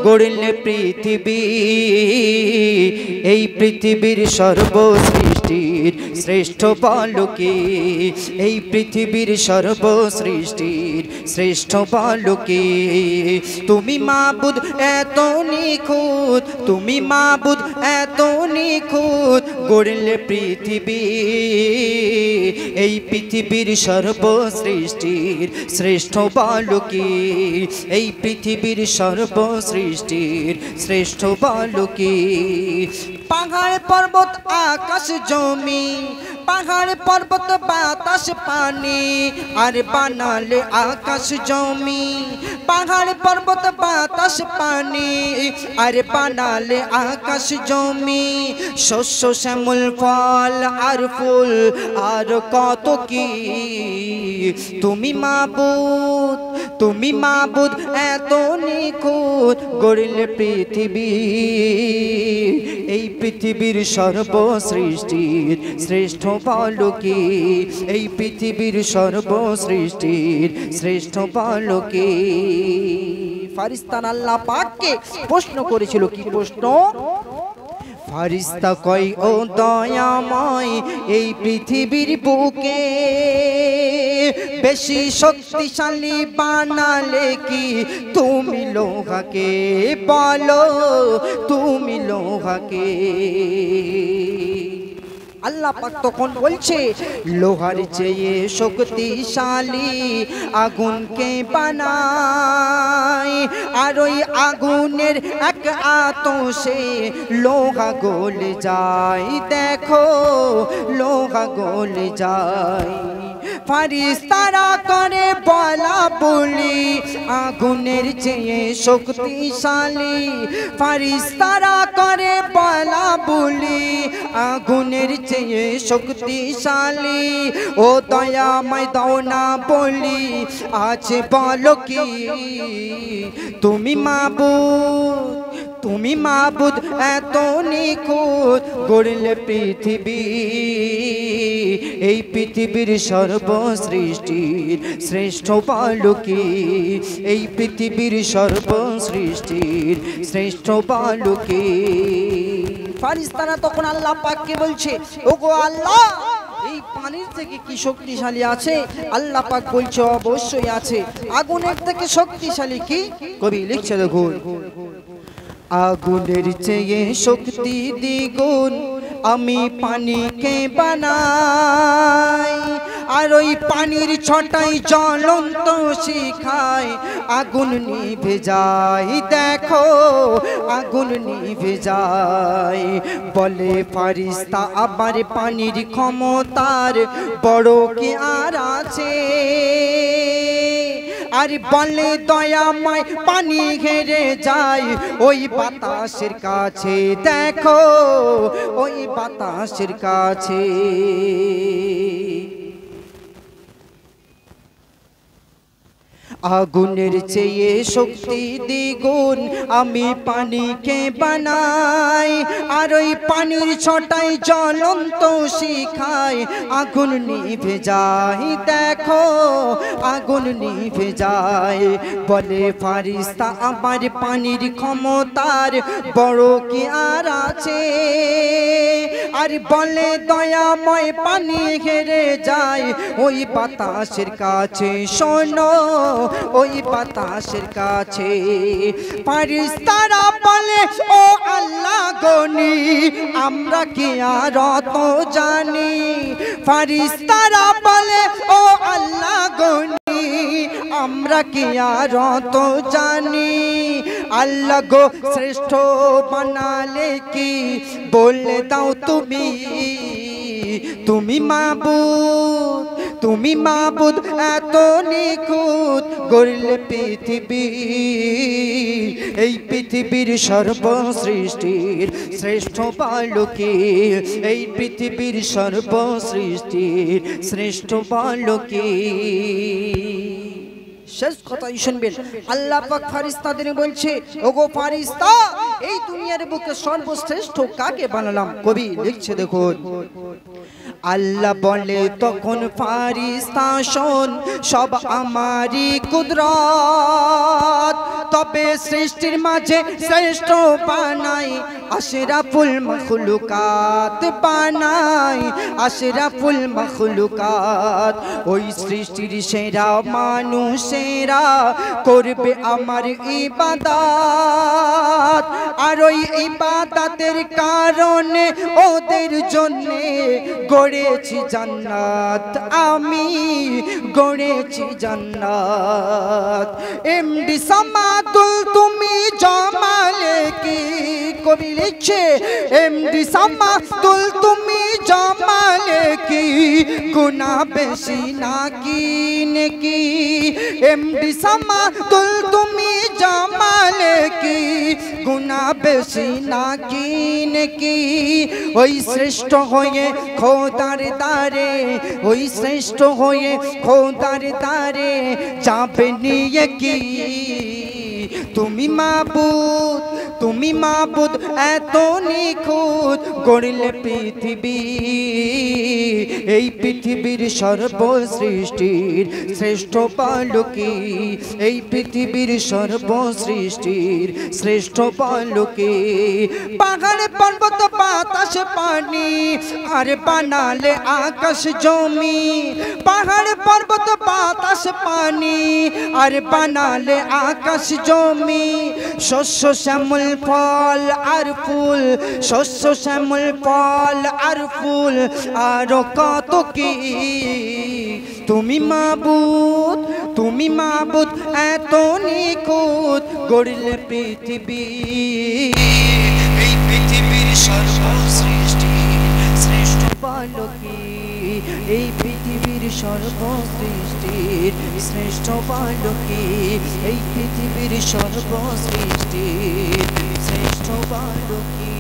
গড়লে পৃথিবী এই পৃথিবীর সর্বসৃষ্টির শ্রেষ্ঠ বলো কে এই পৃথিবীর সর্বসৃষ্টির শ্রেষ্ঠ বলো কে তুমি মাবুদ এত নিখুঁত তুমি মাবুদ এত নিখুঁত গড়লে পৃথিবী এই পৃথিবীর সর্বসৃষ্টির শ্রেষ্ঠ বলো কে এই পৃথিবীর সর্বসৃষ্টির শ্রেষ্ঠ বলো কে পাহাড় পর্বত আকাশ জমি পাহাড় পর্বত বাতাস পানি আর বানালে আকাশ জমি পাহাড় পর্বত বাতাস পানি আর বানালে আকাশ জমি শস্য শ্যামল ফল আর ফুল আর কত কি তুমি মাবুদ এত নিখুঁত গড়লে পৃথিবী এই পৃথিবীর সর্বসৃষ্টির শ্রেষ্ঠ বলো কে এই পৃথিবীর সর্বসৃষ্টির শ্রেষ্ঠ বলো কে ফারিস্তান আল্লাহ পাককে প্রশ্ন করেছিল কি প্রশ্ন ফারিস্তা কই ও দয়াময় এই পৃথিবীর বুকে বেশি শক্তিশালী বানালে কি তুমি লোহাকে বলো তুমি লোহাকে আল্লাহ পাক তখন বলছে লোহার চেয়ে শক্তিশালী আগুনকে বানায় আর ওই আগুনের এক আতশে লোহা গলে যায় দেখো লোহা গলে যায় ফারিস্তারা করে বলা বলি আগুনের চেয়ে শক্তিশালী ফারিস্তারা করে বলা বলি আগুনের চেয়ে শক্তিশালী ও দয়াময় দাও না বলি আছে বলো কি তুমি মাবুদ এত নিখুঁত গড়লে পৃথিবী এই পৃথিবীর সর্বসৃষ্টির শ্রেষ্ঠ বলো কি এই পৃথিবীর সর্বসৃষ্টির শ্রেষ্ঠ বলো কি ফারিস্তারা তখন আল্লাহ পাককে বলছে ওগো আল্লাহ এই পানির থেকে কি শক্তিশালী আছে আল্লাহ পাক বলছে অবশ্যই আছে আগুনের থেকে শক্তিশালী কি কবি লিখছে দেখুন আগুনের চেয়ে শক্তি দ্বিগুণ আমি পানিকে বানাই আর ওই পানির ছটাই জ্বলন্ত শিখায় আগুন নিভে যায় দেখো আগুন নিভে যায় বলে ফারিস্তা আবার পানির ক্ষমতার বড় কি আর আছে আর বলে দয়াময় পানি ঘেরে যায় ওই বাতাসের কাছে দেখো ওই বাতাসের কাছে আগুনের চেয়ে শক্তি দ্বিগুণ আমি পানিকে বানাই আর ওই পানির ছটাই জ্বলন্ত শিখায় আগুন নিভে যায় দেখো আগুন নিভে যায় বলে ফারিস্তা আমার পানির ক্ষমতার বড় কি আর আছে আর বলে দয়াময় পানি ঘেরে যায় ওই বাতাসের কাছে শোনো ওই বাতাসের কাছে ফারিস্তারা বলে ও আল্লাহ গনি আমরা কি আর অত জানি ফারিস্তারা বলে ও আল্লাহ গনি আমরা কি আর অত জানি আল্লাহ গো শ্রেষ্ঠ বানালে কি বলে দাও তুমি মাবুদ এত নিখুঁত গড়লে পৃথিবী এই পৃথিবীর সর্বসৃষ্টির শ্রেষ্ঠ বলো কে এই পৃথিবীর সর্বসৃষ্টির শ্রেষ্ঠ বলো কে শেষ কথাই শুনবেন আল্লাহ পাক ফারিস্তাদের বলছে ওগো ফারিস্তা এই দুনিয়ার বুকে সর্বশ্রেষ্ঠ কাকে বানালাম কবি লিখছে দেখুন আল্লাহ বলে তখন ফারিস্তা শোন সব আমারই কুদরত তবে সৃষ্টির মাঝে শ্রেষ্ঠ বানাই আশরাফুল মখলুকাত বানাই আশরাফুল মখলুকাত। ওই সৃষ্টির সেরা মানুষেরা করবে আমার ইবাদত, আর ওই ইবাদতের কারণে ওদের জন্যে গড়েছি জান্নাত, আমি গড়েছি জান্নাত। এমডি সামাদুল তুমি জামালে কি কবি লিখছে, এমডি সামাদুল তুমি জামালে কি গুনাহ বেশি নাকি নেকি, এমডি সামাদুল তুমি জামালে কি গুনাহ বেশি নাকি নেকি। ওই শ্রেষ্ঠ হয়ে খোদার দারে, ওই শ্রেষ্ঠ হয়ে খোদার দারে যাবে নিয়ে কি। তুমি মাবুদ, তুমি মাবুদ এত নিখুঁত গড়লে পৃথিবী, এই পৃথিবীর সর্বসৃষ্টির শ্রেষ্ঠ বালকি, এই পৃথিবীর সর্বসৃষ্টির শ্রেষ্ঠ বালকি। পাহাড় পর্বত বাতাস পানি আর বানালে আকাশ জমি, পাহাড় পর্বত বাতাস পানি আর বানালে আকাশ জমি। শস্য শ্যামল ফল আর ফুল, শস্য শ্যামল ফল আর ফুল আরো কত কি। তুমি মাবুদ, তুমি মাবুদ এত নিখুঁত গড়লে পৃথিবী, এই পৃথিবীর সর্বসৃষ্টির শ্রেষ্ঠ বালকি, এই পৃথিবীর সর্বসৃষ্টির শ্রেষ্ঠ বালকি, এই পৃথিবীর সর্বসৃষ্টির শ্রেষ্ঠ বালকি।